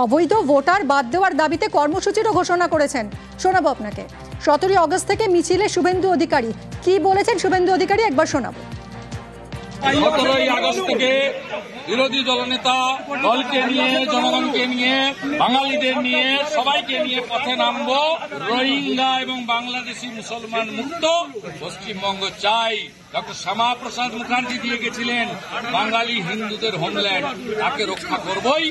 অবৈধ ভোটার বাদ দেওয়ার দাবিতে কর্মসূচিরও ঘোষণা করেছেন। শোনাবো আপনাকে। 17 আগস্ট থেকে মিছিলে শুভেন্দু অধিকারী কি বলেছেন শুভেন্দু অধিকারী একবার শোনাবো। 17 আগস্ট থেকে বিরোধী দলনেতা দলকে নিয়ে, জনগণকে নিয়ে, বাঙালিদের নিয়ে, সবাইকে নিয়ে পথে নামবো। রোহিঙ্গা এবং বাংলাদেশি মুসলমান মুক্ত পশ্চিমবঙ্গ চাই। ডক্টর শ্যামা প্রসাদ মুখার্জি দিয়ে গেছিলেন বাঙালি হিন্দুদের হোমল্যান্ড, তাকে রক্ষা করবই।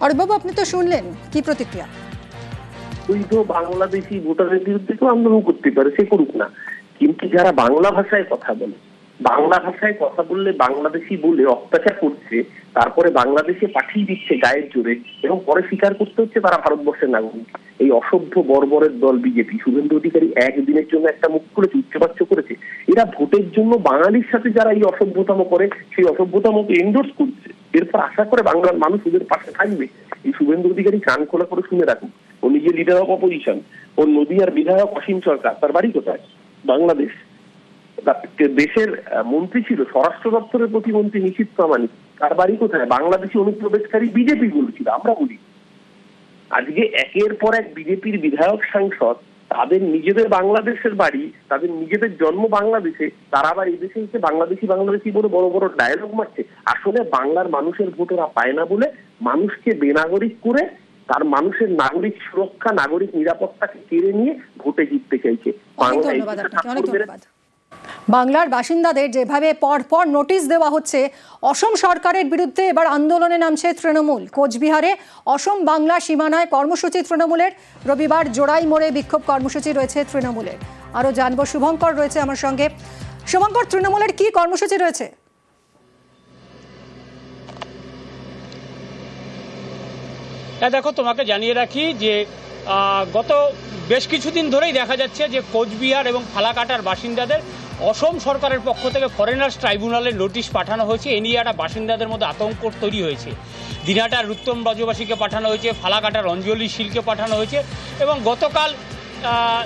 অরূপবাবু, আপনি তো শুনলেন, কি প্রতিক্রিয়া? বৈধ বাংলাদেশি ভোটারের বিরুদ্ধে তো আন্দোলন করতে পারে, সে করুক না, কিন্তু যারা বাংলা ভাষায় কথা বলে, বাংলা ভাষায় কথা বললে বাংলাদেশি বলে অত্যাচার করছে, তারপরে বাংলাদেশে পাঠিয়ে দিচ্ছে গায়ের জোরে, এবং পরে স্বীকার করতে হচ্ছে তারা ভারতবর্ষের নাগরিক। এই অসভ্য বর্বরের দল বিজেপি, শুভেন্দু অধিকারী একদিনের জন্য একটা মুখ করেছে, উচ্চবাচ্য করেছে। এরা ভোটের জন্য বাঙালির সাথে যারা এই অসভ্যতাম করে, সেই অসভ্যতামকে এন্ডোর্স করছে। এরপর আশা করে বাংলার মানুষ ওদের পাশে থাকবে। এই শুভেন্দু অধিকারী কান খোলা করে শুনে রাখুন। ও নিজে লিডার অফ অপোজিশন, ও নদিয়ার বিধায়ক অসীম সরকার, তার বাড়ি কোথায়? বাংলাদেশ। দেশের মন্ত্রী ছিল, স্বরাষ্ট্র দপ্তরের প্রতিমন্ত্রী নিশীথ প্রামাণিক, তার বাড়ি কোথায়? বাংলাদেশি অনুপ্রবেশকারী বিজেপি বলেছিল, আমরা বলি। আজকে একের পর এক বিজেপির বিধায়ক, সাংসদ, তাদের নিজেদের বাংলাদেশের বাড়ি, তাদের নিজেদের জন্ম বাংলাদেশে, তারা আবার এই দেশে এসে বাংলাদেশি বলে বড় বড় ডায়লগ মারছে। আসলে বাংলার মানুষের ভোট ওরা পায় না বলে মানুষকে বেনাগরিক করে, তার মানুষের নাগরিক সুরক্ষা, নাগরিক নিরাপত্তাকে কেড়ে নিয়ে ভোটে জিততে চাইছে। বাংলার বাসিন্দাদের যেভাবে পরপর নোটিশ দেওয়া হচ্ছে, অসম সরকারের বিরুদ্ধে এবার আন্দোলনে নামছে তৃণমূল। কোচবিহারে অসম বাংলা সীমানায় কর্মসূচি তৃণমূলের। রবিবার জোড়াই মোড়ে বিক্ষোভ কর্মসূচি রয়েছে তৃণমূলের। আরো জানবো, শুভঙ্কর রয়েছে আমার সঙ্গে। শুভঙ্কর, তৃণমূলের কি কর্মসূচি রয়েছে? দেখো, তোমাকে জানিয়ে রাখি যে গত বেশ কিছুদিন ধরেই দেখা যাচ্ছে যে কোচবিহার এবং ফালাকাটার বাসিন্দাদের অসম সরকারের পক্ষ থেকে ফরেনার্স ট্রাইব্যুনালের নোটিশ পাঠানো হয়েছে। এ নিয়ে একটা বাসিন্দাদের মধ্যে আতঙ্ক তৈরি হয়েছে। দিনহাটার রুত্তম ব্রজবাসীকে পাঠানো হয়েছে, ফালাকাটার অঞ্জলি শীলকে পাঠানো হয়েছে, এবং গতকাল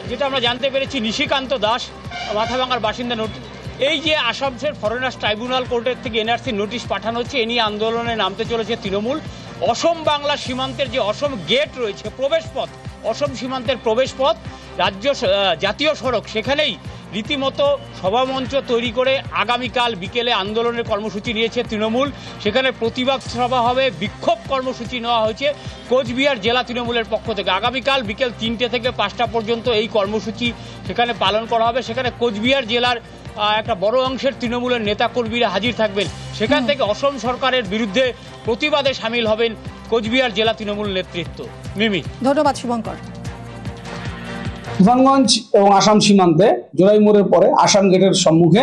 যেটা আমরা জানতে পেরেছি, নিশিকান্ত দাস, মাথাভাঙার বাসিন্দা, এই যে আসামের ফরেনার্স ট্রাইব্যুনাল কোর্টের থেকে এনআরসি নোটিশ পাঠানো হচ্ছে, এ নিয়ে আন্দোলনে নামতে চলেছে তৃণমূল। অসম বাংলা সীমান্তের যে অসম গেট রয়েছে, প্রবেশপথ, অসম সীমান্তের প্রবেশপথ, জাতীয় সড়ক, সেখানেই রীতিমতো সভামঞ্চ তৈরি করে আগামীকাল বিকেলে আন্দোলনের কর্মসূচি নিয়েছে তৃণমূল। সেখানে প্রতিবাদ সভা হবে, বিক্ষোভ কর্মসূচি নেওয়া হয়েছে কোচবিহার জেলা তৃণমূলের পক্ষ থেকে। আগামীকাল বিকেল 3টে থেকে 5টা পর্যন্ত এই কর্মসূচি সেখানে পালন করা হবে। সেখানে কোচবিহার জেলার একটা বড় অংশের তৃণমূলের নেতাকর্মীরা হাজির থাকবেন। সেখান থেকে অসম সরকারের বিরুদ্ধে প্রতিবাদে সামিল হবেন কোচবিহার জেলা তৃণমূল নেতৃত্ব। মিমি, ধন্যবাদ শুভঙ্কর। তুফানগঞ্জ এবং আসাম সীমান্তে জোড়াই মোড়ের পরে আসাম গেটের সম্মুখে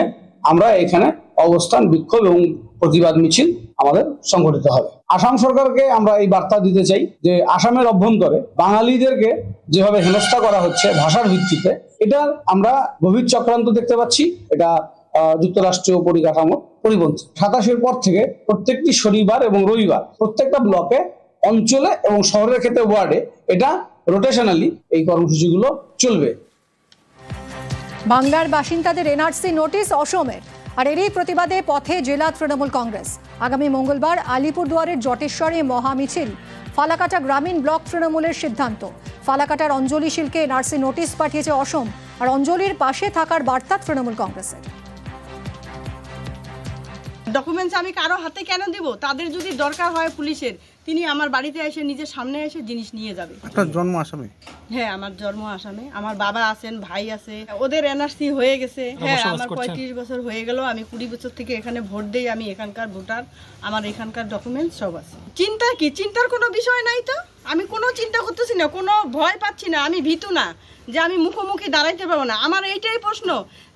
আমরা এখানে অবস্থান, বিক্ষোভ এবং প্রতিবাদ মিছিল আমাদের সংগঠিত হবে। আসাম সরকারকে আমরা এই বার্তা দিতে চাই যে আসামের অভ্যন্তরে বাঙালিদেরকে যেভাবে হেনস্থা করা হচ্ছে ভাষার ভিত্তিতে, এটা আমরা গভীর চক্রান্ত দেখতে পাচ্ছি। এটা যুক্তরাষ্ট্রীয় পরিকাঠামোর পরিপন্থী। 27-এর পর থেকে প্রত্যেকটি শনিবার এবং রবিবার প্রত্যেকটা ব্লকে, অঞ্চলে এবং শহরের ক্ষেত্রে ওয়ার্ডে এটা রোটেশনালি এই কর্মসূচিগুলো চলবে। বাংলার বাসিন্দাদের এনআরসি নোটিশ অসমের, আর এরই প্রতিবাদে পথে জেলা তৃণমূল কংগ্রেস। আগামী মঙ্গলবার আলিপুরদুয়ারের জটেশ্বরে মহামিছিল। ফালাকাটা গ্রামীণ ব্লক তৃণমূলের সিদ্ধান্ত, ফালাকাটার অঞ্জলি শীলকে এনআরসি নোটিশ পাঠিয়েছে অসম, আর অঞ্জলির পাশে থাকার বার্তা তৃণমূল কংগ্রেসের। ডকুমেন্টস আমি কারো হাতে কেন দেব? তাদের যদি দরকার হয় পুলিশের, তিনি আমার বাড়িতে এসে নিজের সামনে এসে জিনিস নিয়ে যাবে। আপনার জন্ম আসামে? হ্যাঁ, আমার জন্ম আসামে। আমার বাবা আছেন, ভাই আছে, ওদের এনআরসি হয়ে গেছে। হ্যাঁ, আমার 35 বছর হয়ে গেল। আমি 20 বছর থেকে এখানে ভোট দেই। আমি এখানকার ভোটার, আমার এখানকার ডকুমেন্টস সব আছে। চিন্তা কি? চিন্তার কোনো বিষয় নাই তো। আমি কোনো চিন্তা করতেছি না, কোনো ভয় পাচ্ছি না, আমি ভীতু না যে আমি মুখোমুখি দাঁড়াইতে পারবো না। আমার এইটাই প্রশ্ন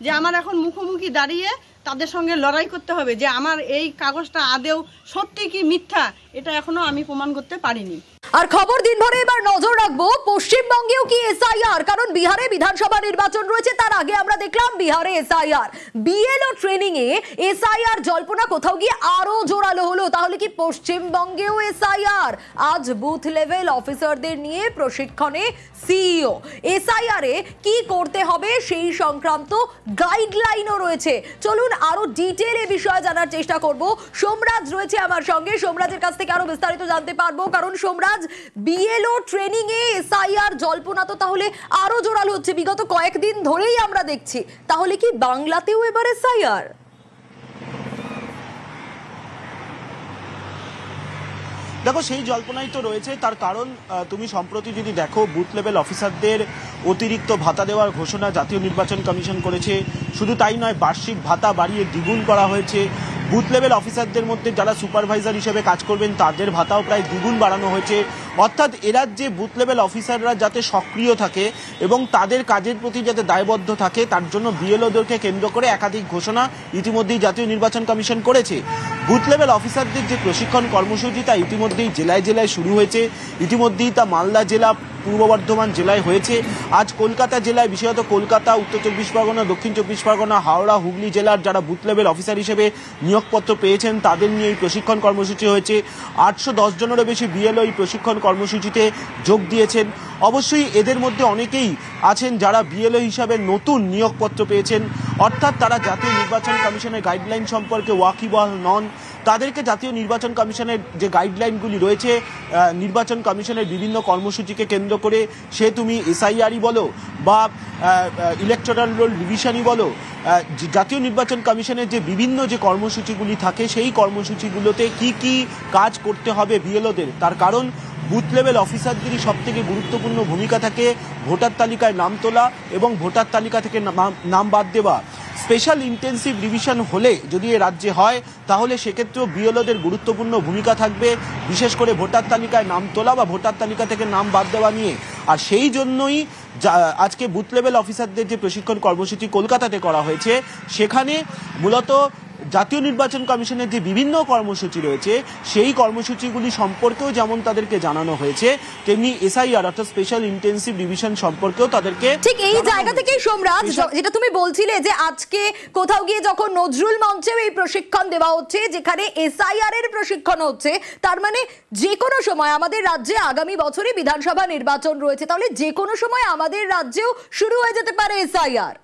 যে আমার এখন মুখোমুখি দাঁড়িয়ে তাদের সঙ্গে লড়াই করতে হবে যে আমার এই কাগজটা আদেও সত্যি কি মিথ্যা, এটা এখনো আমি প্রমাণ করতে পারিনি। আর খবর দিনভরে এবার নজর রাখবো পশ্চিমবঙ্গেও কি এসআইআর, কারণ বিহারে বিধানসভা নির্বাচন রয়েছে, তার আগে আমরা দেখলাম বিহারে এসআইআর, বিএলও ট্রেনিং এ এসআইআর জল্পনা কোথাও গিয়ে আরো জোরালো হলো। তাহলে কি পশ্চিমবঙ্গেও এসআইআর? আজ বুথ লেভেল অফিসারদের নিয়ে প্রশিক্ষণে সিইও। এসআইআর এ কি করতে হবে সেই সংক্রান্ত গাইডলাইনও রয়েছে। চলুন আরো ডিটেল এ বিষয়ে জানার চেষ্টা করব। সোমরাজ রয়েছে আমার সঙ্গে, সোমরাজের কাছ থেকে আরো বিস্তারিত জানতে পারবো, কারণ সোমরাজ বিএলও ট্রেনিং এ এসআইআর জল্পনা তো তাহলে আরো জোরালো হচ্ছে, বিগত কয়েকদিন ধরেই আমরা দেখছি। তাহলে কি বাংলাতেও এবার এসআইআর? দেখো, সেই জল্পনাই তো রয়েছে। তার কারণ তুমি সম্প্রতি যদি দেখো, বুথ লেভেল অফিসারদের অতিরিক্ত ভাতা দেওয়ার ঘোষণা জাতীয় নির্বাচন কমিশন করেছে। শুধু তাই নয়, বার্ষিক ভাতা বাড়িয়ে দ্বিগুণ করা হয়েছে। বুথ লেভেল অফিসারদের মধ্যে যারা সুপারভাইজার হিসেবে কাজ করবেন তাদের ভাতাও প্রায় দ্বিগুণ বাড়ানো হয়েছে। অর্থাৎ এরাজ্যে বুথ লেভেল অফিসাররা যাতে সক্রিয় থাকে এবং তাদের কাজের প্রতি যাতে দায়বদ্ধ থাকে, তার জন্য বিএলওদেরকে কেন্দ্র করে একাধিক ঘোষণা ইতিমধ্যেই জাতীয় নির্বাচন কমিশন করেছে। বুথ লেভেল অফিসারদের যে প্রশিক্ষণ কর্মসূচি তা ইতিমধ্যেই জেলায় জেলায় শুরু হয়েছে। ইতিমধ্যেই তা মালদা জেলা, পূর্ব বর্ধমান জেলায় হয়েছে। আজ কলকাতা জেলায়, বিশেষত কলকাতা, উত্তর চব্বিশ পরগনা, দক্ষিণ চব্বিশ পরগনা, হাওড়া, হুগলি জেলার যারা বুথ লেভেল অফিসার হিসেবে নিয়োগপত্র পেয়েছেন তাদের নিয়ে এই প্রশিক্ষণ কর্মসূচি হয়েছে। 810 জনেরও বেশি বিএলও এই প্রশিক্ষণ কর্মসূচিতে যোগ দিয়েছেন। অবশ্যই এদের মধ্যে অনেকেই আছেন যারা বিএলও হিসাবে নতুন নিয়োগপত্র পেয়েছেন, অর্থাৎ তারা জাতীয় নির্বাচন কমিশনের গাইডলাইন সম্পর্কে ওয়াকিবহাল নন। তাদেরকে জাতীয় নির্বাচন কমিশনের যে গাইডলাইনগুলি রয়েছে, নির্বাচন কমিশনের বিভিন্ন কর্মসূচিকে কেন্দ্র করে, সে তুমি এসআইআরই বলো বা ইলেকটোরাল রোল রিভিশনই বলো, জাতীয় নির্বাচন কমিশনের যে বিভিন্ন যে কর্মসূচিগুলি থাকে সেই কর্মসূচিগুলোতে কি কি কাজ করতে হবে বিএলওদের, তার কারণ বুথ লেভেল অফিসারদেরই সবথেকে গুরুত্বপূর্ণ ভূমিকা থাকে ভোটার তালিকায় নাম তোলা এবং ভোটার তালিকা থেকে নাম বাদ দেওয়া। স্পেশাল ইন্টেন্সিভ রিভিশন হলে যদি এ রাজ্যে হয় তাহলে সেক্ষেত্রেও বিএলওদের গুরুত্বপূর্ণ ভূমিকা থাকবে, বিশেষ করে ভোটার তালিকায় নাম তোলা বা ভোটার তালিকা থেকে নাম বাদ দেওয়া নিয়ে। আর সেই জন্যই আজকে বুথ লেভেল অফিসারদের যে প্রশিক্ষণ কর্মসূচি কলকাতাতে করা হয়েছে, সেখানে মূলত জাতীয় নির্বাচন কমিশনের যে বিভিন্ন কর্মসূচি রয়েছে সেই কর্মসূচিগুলি সম্পর্কেও যেমন তাদেরকে জানানো হয়েছে, তেমনি এসআইআর অর্থাৎ স্পেশাল ইন্টেন্সিভ রিভিশন সম্পর্কেও তাদেরকে ঠিক এই জায়গা থেকেই সোমরাজ, যেটা তুমি বলছিলে যে আজকে কোথাও গিয়ে যখন নজরুল মঞ্চেও এই প্রশিক্ষণ দেওয়া হচ্ছে, যেখানে এসআইআর এর প্রশিক্ষণ হচ্ছে, তার মানে যে কোনো সময় আমাদের রাজ্যে আগামী বছরে বিধানসভা নির্বাচন রয়েছে, তাহলে যে কোনো সময় আমাদের রাজ্যেও শুরু হয়ে যেতে পারে এসআইআর।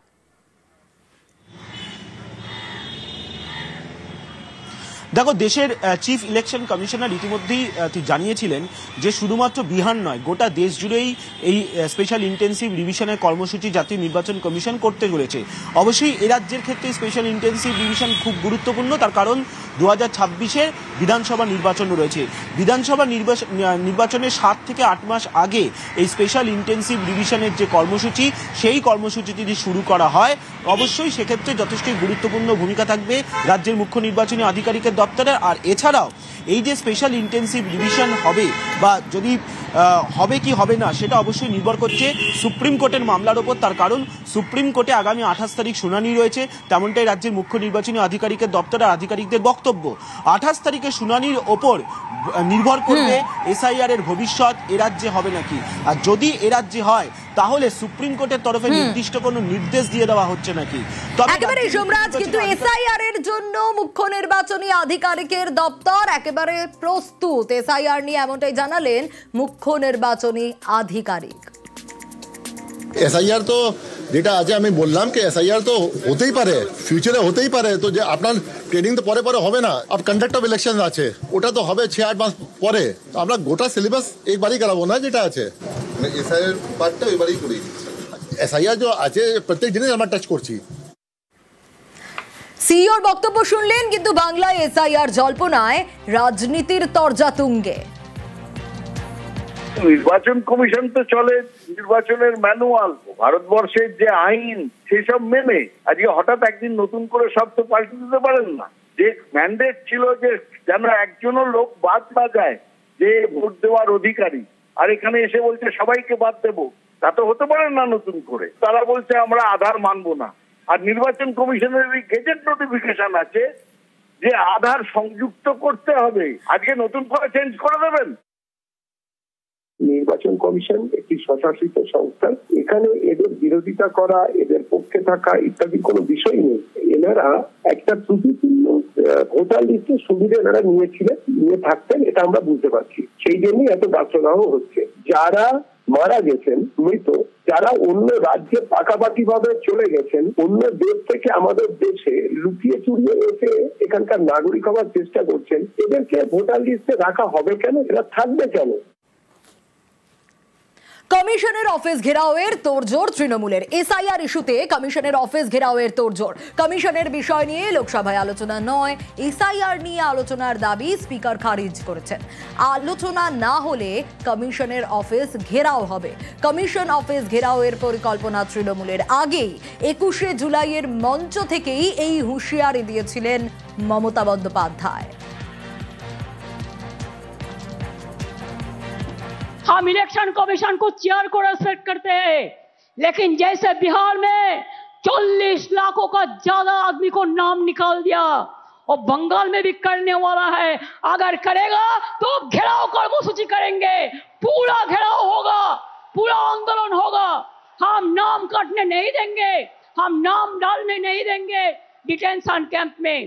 দেখো, দেশের চিফ ইলেকশন কমিশনার ইতিমধ্যেই জানিয়েছিলেন যে শুধুমাত্র বিহার নয়, গোটা দেশ জুড়েই এই স্পেশাল ইন্টেন্সিভ রিভিশনের কর্মসূচি জাতীয় নির্বাচন কমিশন করতে চলেছে। অবশ্যই এ রাজ্যের ক্ষেত্রে স্পেশাল ইন্টেন্সিভ রিভিশন খুব গুরুত্বপূর্ণ, তার কারণ 2026-এর বিধানসভা নির্বাচন রয়েছে। বিধানসভা নির্বাচনের 7 থেকে 8 মাস আগে এই স্পেশাল ইন্টেন্সিভ রিভিশনের যে কর্মসূচি, সেই কর্মসূচি যদি শুরু করা হয়, অবশ্যই সেক্ষেত্রে যথেষ্ট গুরুত্বপূর্ণ ভূমিকা থাকবে রাজ্যের মুখ্য নির্বাচনী আধিকারিকের দপ্তরের। আর এছাড়াও এই যে স্পেশাল ইন্টেন্সিভ রিভিশন হবে বা যদি হবে কি হবে না, সেটা অবশ্যই নির্ভর করছে সুপ্রিম কোর্টের মামলার ওপর। তার কারণ সুপ্রিম কোর্টে আগামী 28 তারিখ শুনানি রয়েছে, তেমনটাই রাজ্যের মুখ্য নির্বাচনী আধিকারিকের দপ্তরের আধিকারিকদের বক্তব্য। 28 তারিখের শুনানির ওপর নির্ভর করবে এসআইআর এর ভবিষ্যৎ এ রাজ্যে হবে নাকি। আর যদি এ রাজ্যে হয় তাহলে সুপ্রিম কোর্টের তরফে নির্দিষ্ট কোনো নির্দেশ দিয়ে দেওয়া হচ্ছে নাকি। একেবারে সোমরাজ, কিন্তু এসআইআর এর জন্য মুখ্য নির্বাচনী আধিকারিকের দপ্তর একেবারে প্রস্তুত এসআইআর নিয়ে, এমনটাই জানালেন মুখ্য নির্বাচনী আধিকারিক। এসআইআর তো যেটা আজ আমি বললাম কি এসআইআর তো হতেই পারে, ফিউচারে হতেই পারে, তো যে আপনার ট্রেনিং তো পরে পরে হবে না। আর কন্ডাক্ট অফ ইলেকশন আছে, ওটা তো হবে 6-8 মাস পরে। তো আমরা গোটা সিলেবাস একবারই করাবো না, যেটা আছে এসআইআর পার্টটা এবারই করি। এসআইআর যে আছে প্রত্যেক জিনিস আমরা টাচ করছি। সিইওর বক্তব্য শুনলেন, কিন্তু বাংলায় এসআইআর জল্পনায় রাজনীতির তরজা তুঙ্গে। নির্বাচন কমিশন তো চলে নির্বাচনের ম্যানুয়াল, ভারতবর্ষের যে আইন সেসব মেনে। আজকে হঠাৎ একদিন নতুন করে সব তো পাল্টে দিতে পারেন না। যে ম্যান্ডেট ছিল যে যেন একজনও লোক বাদ না যায় যে ভোট দেওয়ার অধিকারী, আর এখানে এসে বলছে সবাইকে বাদ দেবো, তা তো হতে পারে না। নতুন করে তারা বলছে আমরা আধার মানবো না। আর নির্বাচন কমিশনের গেজেট নোটিফিকেশন আছে যে আধার সংযুক্ত করতে হবে, আজকে নতুন করে চেঞ্জ করে দেবেন। নির্বাচন কমিশন একটি স্বশাসিত সংস্থা, এখানে এদের বিরোধিতা করা, এদের পক্ষে থাকা ইত্যাদি কোনো বিষয় নেই। এনারা একটা ত্রুটিপূর্ণ ভোটার লিস্টের সুবিধা এনারা নিয়ে থাকতেন, এটা আমরা বুঝতে পারছি। সেই জন্যই এত দাসদাহ হচ্ছে। যারা মারা গেছেন মৃত, যারা অন্য রাজ্যে পাকাপাকি ভাবে চলে গেছেন, অন্য দেশ থেকে আমাদের দেশে লুকিয়ে চুরিয়ে এসে এখানকার নাগরিক হওয়ার চেষ্টা করছেন, এদেরকে ভোটার লিস্টে রাখা হবে কেন? এরা থাকবে কেন? কমিশনের অফিস ঘেরাওয়ের তোড়জোড় তৃণমূলের। এসআইআর ইস্যুতে কমিশনের অফিস ঘেরাওয়ের তোড়জোড়। কমিশনের বিষয় নিয়ে লোকসভায় আলোচনা নয়, এসআইআর নিয়ে আলোচনার দাবি স্পিকার খারিজ করেছেন। আলোচনা না হলে কমিশনের অফিস ঘেরাও হবে। কমিশন অফিস ঘেরাওয়ের পরিকল্পনা তৃণমূলের। আগেই 21শে জুলাইয়ের মঞ্চ থেকেই এই হুঁশিয়ারি দিয়েছিলেন মমতা বন্দ্যোপাধ্যায়। हम इलेक्शन कमीशन को चेयर को रेस्पेक्ट करते हैं, लेकिन जैसे बिहार में 40 लाखों का ज्यादा आदमी को नाम निकाल दिया और बंगाल में भी करने वाला है, अगर करेगा तो घेराव कर्मसूची करेंगे, पूरा घेराव होगा, पूरा आंदोलन होगा। हम नाम काटने नहीं देंगे, हम नाम डालने नहीं देंगे डिटेंशन कैंप में।